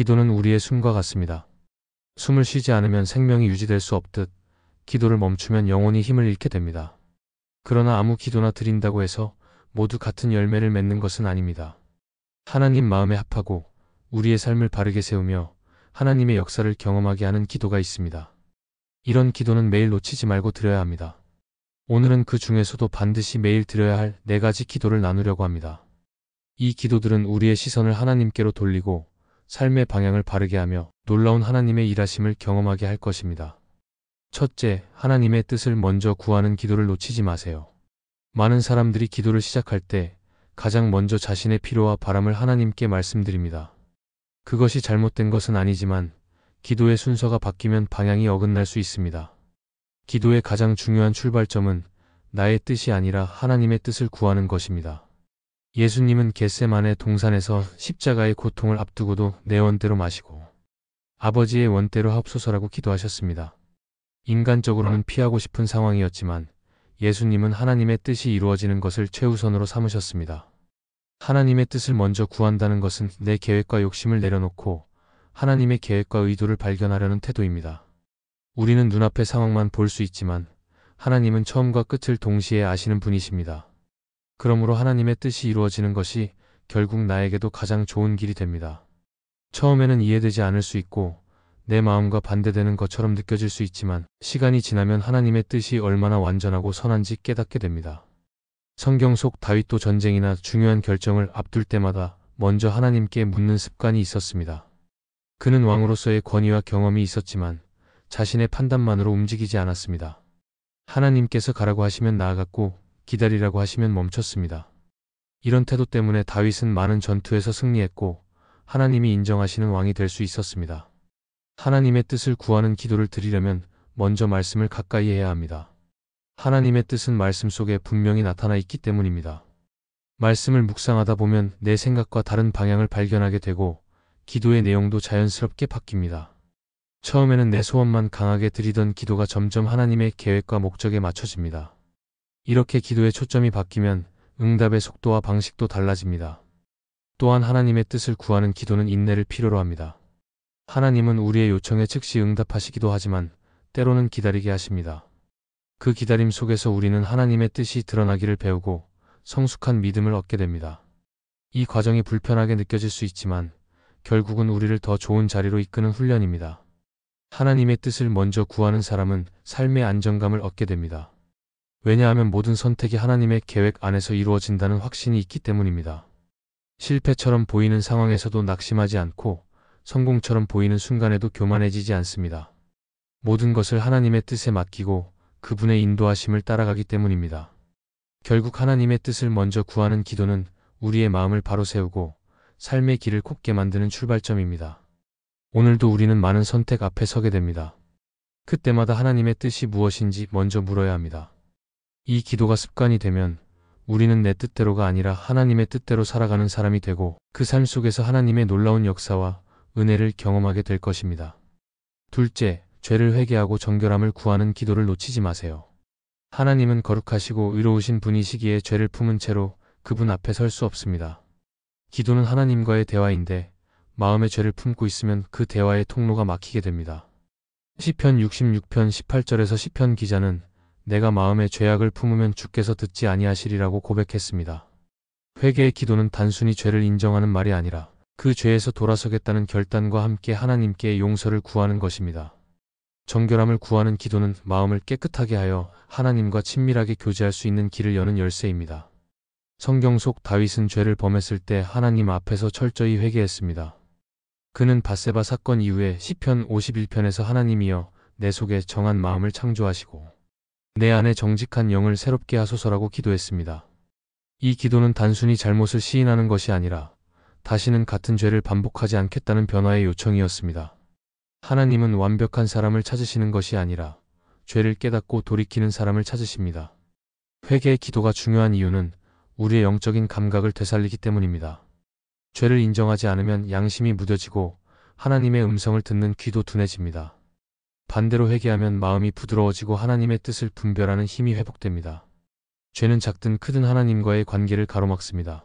기도는 우리의 숨과 같습니다. 숨을 쉬지 않으면 생명이 유지될 수 없듯 기도를 멈추면 영혼이 힘을 잃게 됩니다. 그러나 아무 기도나 드린다고 해서 모두 같은 열매를 맺는 것은 아닙니다. 하나님 마음에 합하고 우리의 삶을 바르게 세우며 하나님의 역사를 경험하게 하는 기도가 있습니다. 이런 기도는 매일 놓치지 말고 드려야 합니다. 오늘은 그 중에서도 반드시 매일 드려야 할 4가지 기도를 나누려고 합니다. 이 기도들은 우리의 시선을 하나님께로 돌리고 삶의 방향을 바르게 하며 놀라운 하나님의 일하심을 경험하게 할 것입니다. 첫째, 하나님의 뜻을 먼저 구하는 기도를 놓치지 마세요. 많은 사람들이 기도를 시작할 때 가장 먼저 자신의 필요와 바람을 하나님께 말씀드립니다. 그것이 잘못된 것은 아니지만 기도의 순서가 바뀌면 방향이 어긋날 수 있습니다. 기도의 가장 중요한 출발점은 나의 뜻이 아니라 하나님의 뜻을 구하는 것입니다. 예수님은 겟세마네 동산에서 십자가의 고통을 앞두고도 내 원대로 마시고 아버지의 원대로 하옵소서라고 기도하셨습니다. 인간적으로는 피하고 싶은 상황이었지만 예수님은 하나님의 뜻이 이루어지는 것을 최우선으로 삼으셨습니다. 하나님의 뜻을 먼저 구한다는 것은 내 계획과 욕심을 내려놓고 하나님의 계획과 의도를 발견하려는 태도입니다. 우리는 눈앞의 상황만 볼 수 있지만 하나님은 처음과 끝을 동시에 아시는 분이십니다. 그러므로 하나님의 뜻이 이루어지는 것이 결국 나에게도 가장 좋은 길이 됩니다. 처음에는 이해되지 않을 수 있고 내 마음과 반대되는 것처럼 느껴질 수 있지만 시간이 지나면 하나님의 뜻이 얼마나 완전하고 선한지 깨닫게 됩니다. 성경 속 다윗도 전쟁이나 중요한 결정을 앞둘 때마다 먼저 하나님께 묻는 습관이 있었습니다. 그는 왕으로서의 권위와 경험이 있었지만 자신의 판단만으로 움직이지 않았습니다. 하나님께서 가라고 하시면 나아갔고 기다리라고 하시면 멈췄습니다. 이런 태도 때문에 다윗은 많은 전투에서 승리했고 하나님이 인정하시는 왕이 될 수 있었습니다. 하나님의 뜻을 구하는 기도를 드리려면 먼저 말씀을 가까이 해야 합니다. 하나님의 뜻은 말씀 속에 분명히 나타나 있기 때문입니다. 말씀을 묵상하다 보면 내 생각과 다른 방향을 발견하게 되고 기도의 내용도 자연스럽게 바뀝니다. 처음에는 내 소원만 강하게 드리던 기도가 점점 하나님의 계획과 목적에 맞춰집니다. 이렇게 기도의 초점이 바뀌면 응답의 속도와 방식도 달라집니다. 또한 하나님의 뜻을 구하는 기도는 인내를 필요로 합니다. 하나님은 우리의 요청에 즉시 응답하시기도 하지만 때로는 기다리게 하십니다. 그 기다림 속에서 우리는 하나님의 뜻이 드러나기를 배우고 성숙한 믿음을 얻게 됩니다. 이 과정이 불편하게 느껴질 수 있지만 결국은 우리를 더 좋은 자리로 이끄는 훈련입니다. 하나님의 뜻을 먼저 구하는 사람은 삶의 안정감을 얻게 됩니다. 왜냐하면 모든 선택이 하나님의 계획 안에서 이루어진다는 확신이 있기 때문입니다. 실패처럼 보이는 상황에서도 낙심하지 않고 성공처럼 보이는 순간에도 교만해지지 않습니다. 모든 것을 하나님의 뜻에 맡기고 그분의 인도하심을 따라가기 때문입니다. 결국 하나님의 뜻을 먼저 구하는 기도는 우리의 마음을 바로 세우고 삶의 길을 곱게 만드는 출발점입니다. 오늘도 우리는 많은 선택 앞에 서게 됩니다. 그때마다 하나님의 뜻이 무엇인지 먼저 물어야 합니다. 이 기도가 습관이 되면 우리는 내 뜻대로가 아니라 하나님의 뜻대로 살아가는 사람이 되고 그 삶 속에서 하나님의 놀라운 역사와 은혜를 경험하게 될 것입니다. 둘째, 죄를 회개하고 정결함을 구하는 기도를 놓치지 마세요. 하나님은 거룩하시고 의로우신 분이시기에 죄를 품은 채로 그분 앞에 설 수 없습니다. 기도는 하나님과의 대화인데 마음에 죄를 품고 있으면 그 대화의 통로가 막히게 됩니다. 시편 66편 18절에서 시편 기자는 내가 마음에 죄악을 품으면 주께서 듣지 아니하시리라고 고백했습니다. 회개의 기도는 단순히 죄를 인정하는 말이 아니라 그 죄에서 돌아서겠다는 결단과 함께 하나님께 용서를 구하는 것입니다. 정결함을 구하는 기도는 마음을 깨끗하게 하여 하나님과 친밀하게 교제할 수 있는 길을 여는 열쇠입니다. 성경 속 다윗은 죄를 범했을 때 하나님 앞에서 철저히 회개했습니다. 그는 밧세바 사건 이후에 시편 51편에서 하나님이여 내 속에 정한 마음을 창조하시고 내 안에 정직한 영을 새롭게 하소서라고 기도했습니다. 이 기도는 단순히 잘못을 시인하는 것이 아니라 다시는 같은 죄를 반복하지 않겠다는 변화의 요청이었습니다. 하나님은 완벽한 사람을 찾으시는 것이 아니라 죄를 깨닫고 돌이키는 사람을 찾으십니다. 회개의 기도가 중요한 이유는 우리의 영적인 감각을 되살리기 때문입니다. 죄를 인정하지 않으면 양심이 무뎌지고 하나님의 음성을 듣는 귀도 둔해집니다. 반대로 회개하면 마음이 부드러워지고 하나님의 뜻을 분별하는 힘이 회복됩니다. 죄는 작든 크든 하나님과의 관계를 가로막습니다.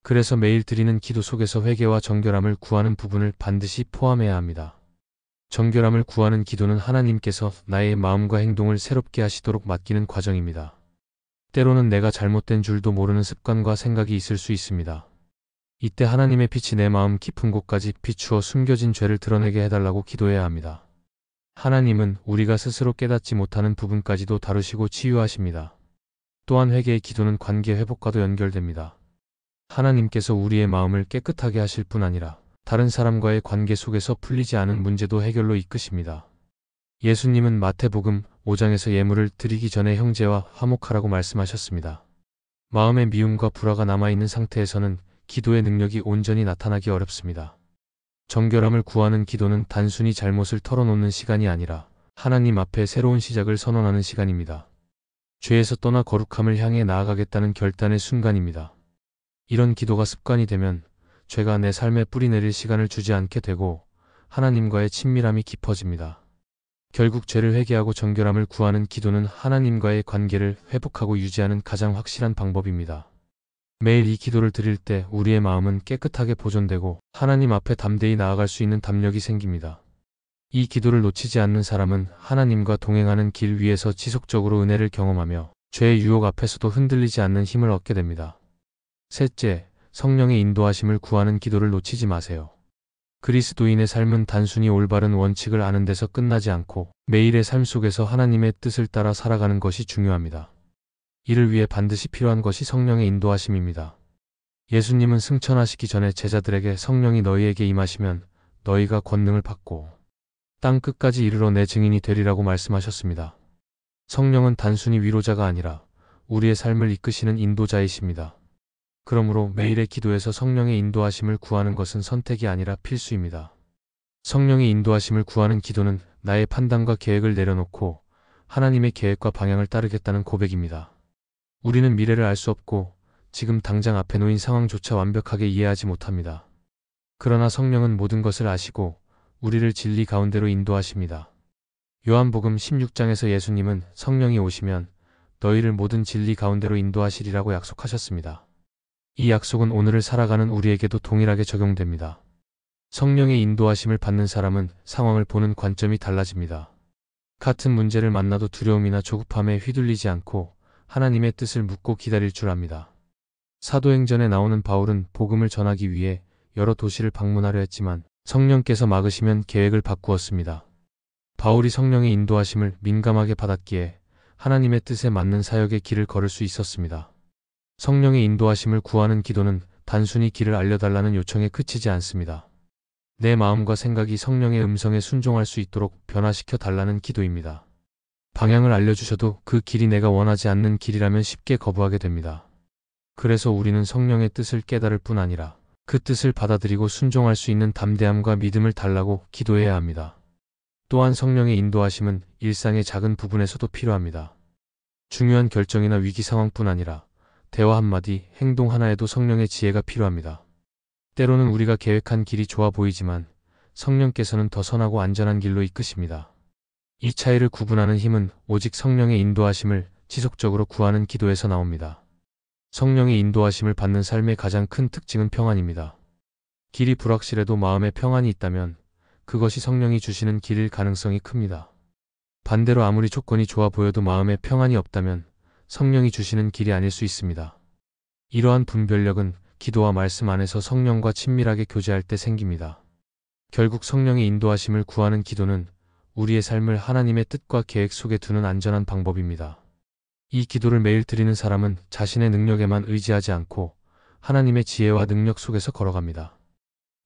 그래서 매일 드리는 기도 속에서 회개와 정결함을 구하는 부분을 반드시 포함해야 합니다. 정결함을 구하는 기도는 하나님께서 나의 마음과 행동을 새롭게 하시도록 맡기는 과정입니다. 때로는 내가 잘못된 줄도 모르는 습관과 생각이 있을 수 있습니다. 이때 하나님의 빛이 내 마음 깊은 곳까지 비추어 숨겨진 죄를 드러내게 해달라고 기도해야 합니다. 하나님은 우리가 스스로 깨닫지 못하는 부분까지도 다루시고 치유하십니다. 또한 회개의 기도는 관계 회복과도 연결됩니다. 하나님께서 우리의 마음을 깨끗하게 하실 뿐 아니라 다른 사람과의 관계 속에서 풀리지 않은 문제도 해결로 이끄십니다. 예수님은 마태복음 5장에서 예물을 드리기 전에 형제와 화목하라고 말씀하셨습니다. 마음의 미움과 불화가 남아있는 상태에서는 기도의 능력이 온전히 나타나기 어렵습니다. 정결함을 구하는 기도는 단순히 잘못을 털어놓는 시간이 아니라 하나님 앞에 새로운 시작을 선언하는 시간입니다. 죄에서 떠나 거룩함을 향해 나아가겠다는 결단의 순간입니다. 이런 기도가 습관이 되면 죄가 내 삶에 뿌리내릴 시간을 주지 않게 되고 하나님과의 친밀함이 깊어집니다. 결국 죄를 회개하고 정결함을 구하는 기도는 하나님과의 관계를 회복하고 유지하는 가장 확실한 방법입니다. 매일 이 기도를 드릴 때 우리의 마음은 깨끗하게 보존되고 하나님 앞에 담대히 나아갈 수 있는 담력이 생깁니다. 이 기도를 놓치지 않는 사람은 하나님과 동행하는 길 위에서 지속적으로 은혜를 경험하며 죄의 유혹 앞에서도 흔들리지 않는 힘을 얻게 됩니다. 셋째, 성령의 인도하심을 구하는 기도를 놓치지 마세요. 그리스도인의 삶은 단순히 올바른 원칙을 아는 데서 끝나지 않고 매일의 삶 속에서 하나님의 뜻을 따라 살아가는 것이 중요합니다. 이를 위해 반드시 필요한 것이 성령의 인도하심입니다. 예수님은 승천하시기 전에 제자들에게 성령이 너희에게 임하시면 너희가 권능을 받고 땅 끝까지 이르러 내 증인이 되리라고 말씀하셨습니다. 성령은 단순히 위로자가 아니라 우리의 삶을 이끄시는 인도자이십니다. 그러므로 매일의 기도에서 성령의 인도하심을 구하는 것은 선택이 아니라 필수입니다. 성령의 인도하심을 구하는 기도는 나의 판단과 계획을 내려놓고 하나님의 계획과 방향을 따르겠다는 고백입니다. 우리는 미래를 알 수 없고 지금 당장 앞에 놓인 상황조차 완벽하게 이해하지 못합니다. 그러나 성령은 모든 것을 아시고 우리를 진리 가운데로 인도하십니다. 요한복음 16장에서 예수님은 성령이 오시면 너희를 모든 진리 가운데로 인도하시리라고 약속하셨습니다. 이 약속은 오늘을 살아가는 우리에게도 동일하게 적용됩니다. 성령의 인도하심을 받는 사람은 상황을 보는 관점이 달라집니다. 같은 문제를 만나도 두려움이나 조급함에 휘둘리지 않고 하나님의 뜻을 묻고 기다릴 줄 압니다. 사도행전에 나오는 바울은 복음을 전하기 위해 여러 도시를 방문하려 했지만 성령께서 막으시면 계획을 바꾸었습니다. 바울이 성령의 인도하심을 민감하게 받았기에 하나님의 뜻에 맞는 사역의 길을 걸을 수 있었습니다. 성령의 인도하심을 구하는 기도는 단순히 길을 알려달라는 요청에 그치지 않습니다. 내 마음과 생각이 성령의 음성에 순종할 수 있도록 변화시켜 달라는 기도입니다. 방향을 알려주셔도 그 길이 내가 원하지 않는 길이라면 쉽게 거부하게 됩니다. 그래서 우리는 성령의 뜻을 깨달을 뿐 아니라 그 뜻을 받아들이고 순종할 수 있는 담대함과 믿음을 달라고 기도해야 합니다. 또한 성령의 인도하심은 일상의 작은 부분에서도 필요합니다. 중요한 결정이나 위기 상황뿐 아니라 대화 한마디, 행동 하나에도 성령의 지혜가 필요합니다. 때로는 우리가 계획한 길이 좋아 보이지만 성령께서는 더 선하고 안전한 길로 이끄십니다. 이 차이를 구분하는 힘은 오직 성령의 인도하심을 지속적으로 구하는 기도에서 나옵니다. 성령의 인도하심을 받는 삶의 가장 큰 특징은 평안입니다. 길이 불확실해도 마음에 평안이 있다면 그것이 성령이 주시는 길일 가능성이 큽니다. 반대로 아무리 조건이 좋아 보여도 마음에 평안이 없다면 성령이 주시는 길이 아닐 수 있습니다. 이러한 분별력은 기도와 말씀 안에서 성령과 친밀하게 교제할 때 생깁니다. 결국 성령의 인도하심을 구하는 기도는 우리의 삶을 하나님의 뜻과 계획 속에 두는 안전한 방법입니다. 이 기도를 매일 드리는 사람은 자신의 능력에만 의지하지 않고 하나님의 지혜와 능력 속에서 걸어갑니다.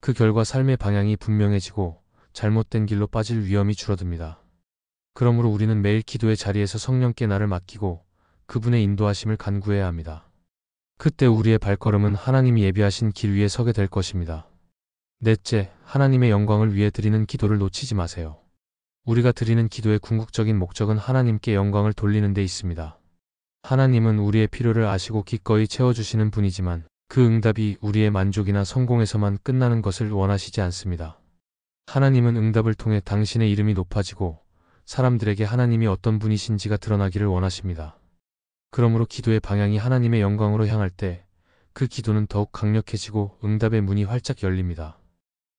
그 결과 삶의 방향이 분명해지고 잘못된 길로 빠질 위험이 줄어듭니다. 그러므로 우리는 매일 기도의 자리에서 성령께 나를 맡기고 그분의 인도하심을 간구해야 합니다. 그때 우리의 발걸음은 하나님이 예비하신 길 위에 서게 될 것입니다. 넷째, 하나님의 영광을 위해 드리는 기도를 놓치지 마세요. 우리가 드리는 기도의 궁극적인 목적은 하나님께 영광을 돌리는 데 있습니다. 하나님은 우리의 필요를 아시고 기꺼이 채워주시는 분이지만 그 응답이 우리의 만족이나 성공에서만 끝나는 것을 원하시지 않습니다. 하나님은 응답을 통해 당신의 이름이 높아지고 사람들에게 하나님이 어떤 분이신지가 드러나기를 원하십니다. 그러므로 기도의 방향이 하나님의 영광으로 향할 때 그 기도는 더욱 강력해지고 응답의 문이 활짝 열립니다.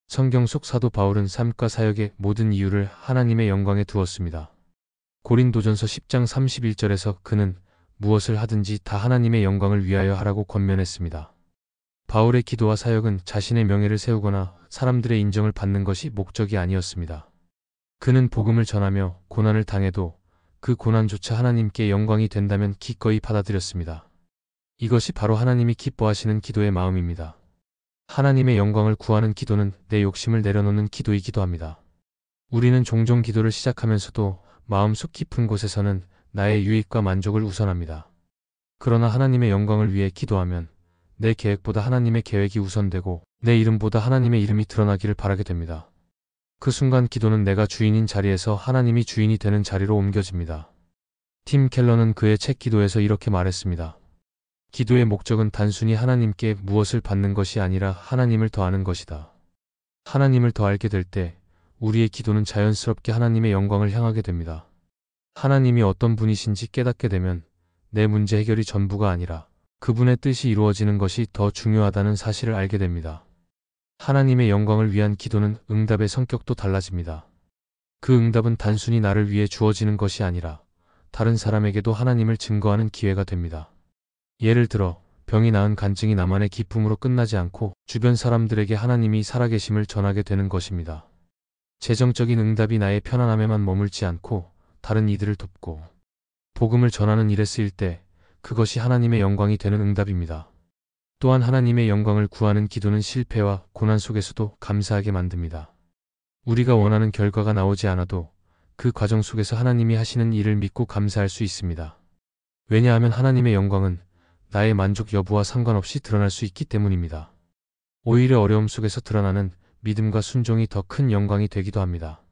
성경 속 사도 바울은 삶과 사역의 모든 이유를 하나님의 영광에 두었습니다. 고린도전서 10장 31절에서 그는 무엇을 하든지 다 하나님의 영광을 위하여 하라고 권면했습니다. 바울의 기도와 사역은 자신의 명예를 세우거나 사람들의 인정을 받는 것이 목적이 아니었습니다. 그는 복음을 전하며 고난을 당해도 그 고난조차 하나님께 영광이 된다면 기꺼이 받아들였습니다. 이것이 바로 하나님이 기뻐하시는 기도의 마음입니다. 하나님의 영광을 구하는 기도는 내 욕심을 내려놓는 기도이기도 합니다. 우리는 종종 기도를 시작하면서도 마음속 깊은 곳에서는 나의 유익과 만족을 우선합니다. 그러나 하나님의 영광을 위해 기도하면 내 계획보다 하나님의 계획이 우선되고 내 이름보다 하나님의 이름이 드러나기를 바라게 됩니다. 그 순간 기도는 내가 주인인 자리에서 하나님이 주인이 되는 자리로 옮겨집니다. 팀 켈러는 그의 책 기도에서 이렇게 말했습니다. 기도의 목적은 단순히 하나님께 무엇을 받는 것이 아니라 하나님을 더 아는 것이다. 하나님을 더 알게 될 때 우리의 기도는 자연스럽게 하나님의 영광을 향하게 됩니다. 하나님이 어떤 분이신지 깨닫게 되면 내 문제 해결이 전부가 아니라 그분의 뜻이 이루어지는 것이 더 중요하다는 사실을 알게 됩니다. 하나님의 영광을 위한 기도는 응답의 성격도 달라집니다. 그 응답은 단순히 나를 위해 주어지는 것이 아니라 다른 사람에게도 하나님을 증거하는 기회가 됩니다. 예를 들어 병이 나은 간증이 나만의 기쁨으로 끝나지 않고 주변 사람들에게 하나님이 살아계심을 전하게 되는 것입니다. 재정적인 응답이 나의 편안함에만 머물지 않고 다른 이들을 돕고 복음을 전하는 일에 쓰일 때 그것이 하나님의 영광이 되는 응답입니다. 또한 하나님의 영광을 구하는 기도는 실패와 고난 속에서도 감사하게 만듭니다. 우리가 원하는 결과가 나오지 않아도 그 과정 속에서 하나님이 하시는 일을 믿고 감사할 수 있습니다. 왜냐하면 하나님의 영광은 나의 만족 여부와 상관없이 드러날 수 있기 때문입니다. 오히려 어려움 속에서 드러나는 믿음과 순종이 더 큰 영광이 되기도 합니다.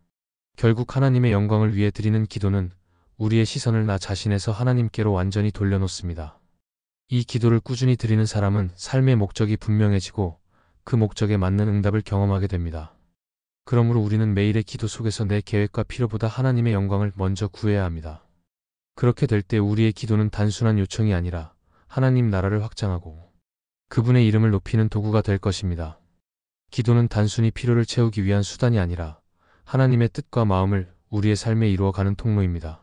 결국 하나님의 영광을 위해 드리는 기도는 우리의 시선을 나 자신에서 하나님께로 완전히 돌려놓습니다. 이 기도를 꾸준히 드리는 사람은 삶의 목적이 분명해지고 그 목적에 맞는 응답을 경험하게 됩니다. 그러므로 우리는 매일의 기도 속에서 내 계획과 필요보다 하나님의 영광을 먼저 구해야 합니다. 그렇게 될 때 우리의 기도는 단순한 요청이 아니라 하나님 나라를 확장하고 그분의 이름을 높이는 도구가 될 것입니다. 기도는 단순히 필요를 채우기 위한 수단이 아니라 하나님의 뜻과 마음을 우리의 삶에 이루어가는 통로입니다.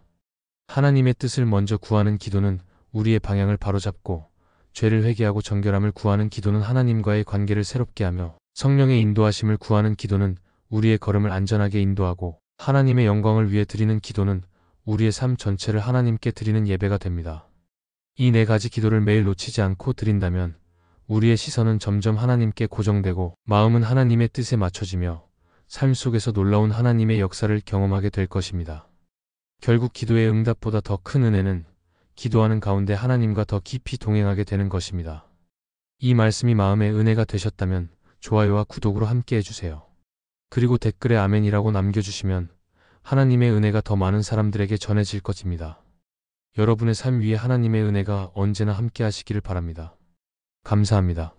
하나님의 뜻을 먼저 구하는 기도는 우리의 방향을 바로잡고 죄를 회개하고 정결함을 구하는 기도는 하나님과의 관계를 새롭게 하며 성령의 인도하심을 구하는 기도는 우리의 걸음을 안전하게 인도하고 하나님의 영광을 위해 드리는 기도는 우리의 삶 전체를 하나님께 드리는 예배가 됩니다. 이 네 가지 기도를 매일 놓치지 않고 드린다면 우리의 시선은 점점 하나님께 고정되고 마음은 하나님의 뜻에 맞춰지며 삶 속에서 놀라운 하나님의 역사를 경험하게 될 것입니다. 결국 기도의 응답보다 더 큰 은혜는 기도하는 가운데 하나님과 더 깊이 동행하게 되는 것입니다. 이 말씀이 마음의 은혜가 되셨다면 좋아요와 구독으로 함께 해주세요. 그리고 댓글에 아멘이라고 남겨주시면 하나님의 은혜가 더 많은 사람들에게 전해질 것입니다. 여러분의 삶 위에 하나님의 은혜가 언제나 함께 하시기를 바랍니다. 감사합니다.